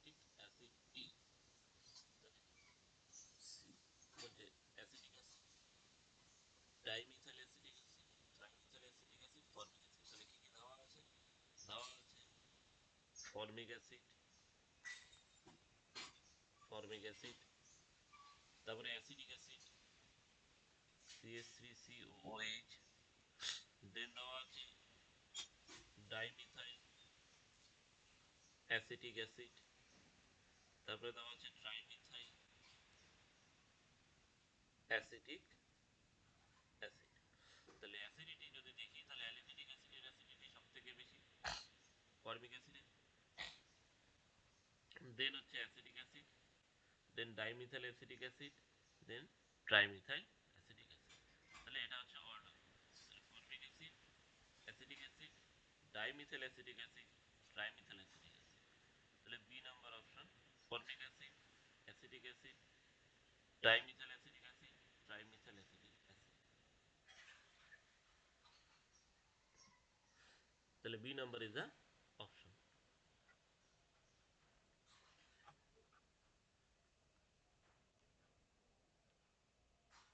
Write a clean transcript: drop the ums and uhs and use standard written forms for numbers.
Acetic acid is বলছে acetic acid dimethyl acetic acid trimethyl acetic acid formic acid. তাহলে কি কি দেওয়া আছে? দেওয়া আছে ফর্মিক অ্যাসিড, ফর্মিক অ্যাসিড, তারপরে অ্যাসিটিক অ্যাসিড CH3COOH, দেন দেওয়া আছে ডাইমিথাইল অ্যাসিটিক অ্যাসিড, তারপরে দেওয়া আছে ট্রাইমিথাইল অ্যাসিটিক অ্যাসিড। তাহলে অ্যাসিডিটি যদি দেখি তাহলে অ্যালিসিটিক অ্যাসিডের অ্যাসিডিটি সব থেকে বেশি ফর্মিক অ্যাসিডের, দেন হচ্ছে acetic acid, then dimethyl acetic acid, then trimethyl acetic acid. তাহলে এটা হচ্ছে অর্ডার। তাহলে formic acid, acetic acid, dimethyl acetic acid, trimethyl acetic acid. তাহলে B number option formic acid, acetic acid, dimethyl acetic acid, trimethyl acetic acid. তাহলে B number is the